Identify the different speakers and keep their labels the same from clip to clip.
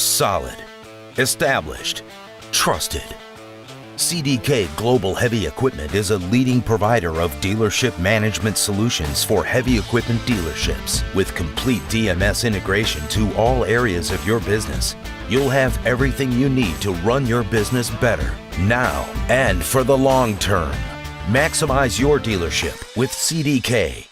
Speaker 1: Solid, established, trusted. CDK Global Heavy Equipment is a leading provider of dealership management solutions for heavy equipment dealerships. With complete DMS integration to all areas of your business, you'll have everything you need to run your business better, now and for the long term. Maximize your dealership with CDK.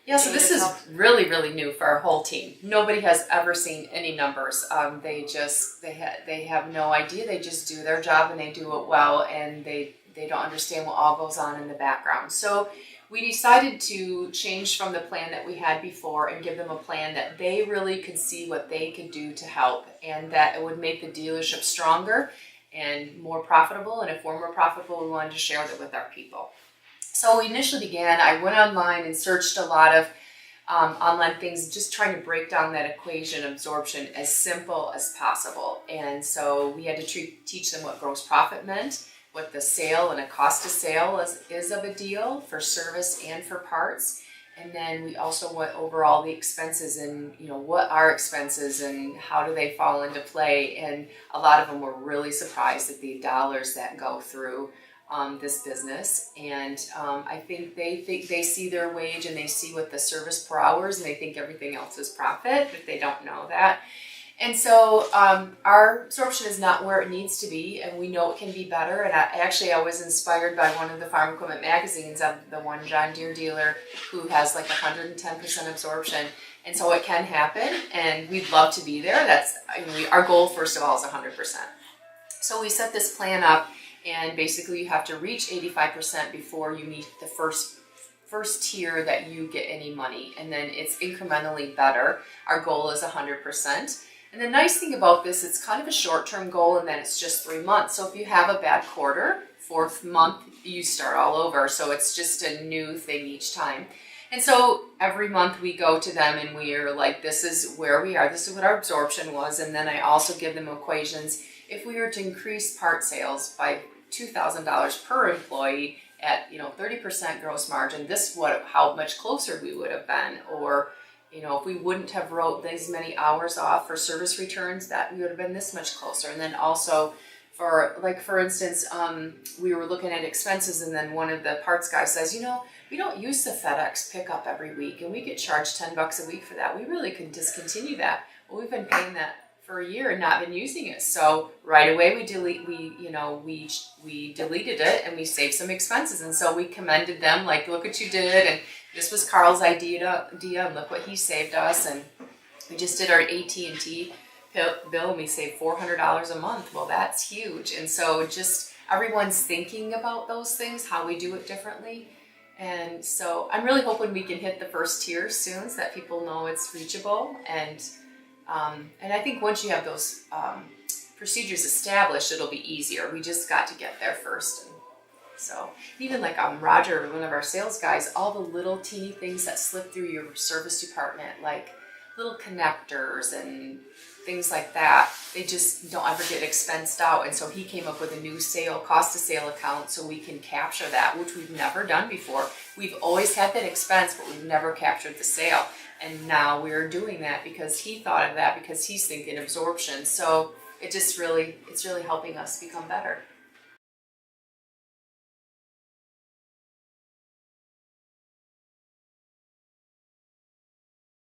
Speaker 2: Yeah, so this is really new for our whole team. Nobody has ever seen any numbers. They have no idea. They just do their job and they do it well, and they don't understand what all goes on in the background. So we decided to change from the plan that we had before and give them a plan that they really could see what they could do to help, and that it would make the dealership stronger and more profitable. And if we're more profitable, we wanted to share that with our people. So we initially began, I went online and searched a lot of online things, just trying to break down that equation absorption as simple as possible. And so we had to teach them what gross profit meant, what the sale and a cost of sale is of a deal for service and for parts. And then we also went over all the expenses and, what are expenses and how do they fall into play. And a lot of them were really surprised at the dollars that go through this business. And I think they see their wage and they see what the service per hours, and they think everything else is profit, but they don't know that. And so our absorption is not where it needs to be, and we know it can be better. And I was inspired by one of the farm equipment magazines of the one John Deere dealer who has like 110% absorption. And so it can happen, and we'd love to be there. Our goal, first of all, is 100%. So we set this plan up, and basically you have to reach 85% before you meet the first tier that you get any money, and then it's incrementally better. Our goal is 100%. And the nice thing about this, it's kind of a short-term goal, and then it's just 3 months. So if you have a bad quarter, 4th month, you start all over. So it's just a new thing each time. And so every month we go to them and we are like, this is where we are. This is what our absorption was. And then I also give them equations. If we were to increase part sales by $2,000 per employee at 30% gross margin, how much closer we would have been. Or if we wouldn't have wrote these many hours off for service returns, that we would have been this much closer. And then also for instance, we were looking at expenses, and then one of the parts guys says, we don't use the FedEx pickup every week, and we get charged $10 a week for that. We really could discontinue that. Well, we've been paying that for a year and not been using it. So right away we deleted it, and we saved some expenses. And so we commended them, like, look what you did, and this was Carl's idea, and look what he saved us. And we just did our AT&T bill, and we saved $400 a month. Well, that's huge. And so just everyone's thinking about those things, how we do it differently. And so I'm really hoping we can hit the first tier soon so that people know it's reachable. And I think once you have those procedures established, it'll be easier. We just got to get there first. And so even like Roger, one of our sales guys, all the little teeny things that slip through your service department, like little connectors and things like that, they just don't ever get expensed out. And so he came up with a new cost of sale account so we can capture that, which we've never done before. We've always had that expense, but we've never captured the sale. And now we're doing that because he thought of that, because he's thinking absorption. So it's really helping us become better.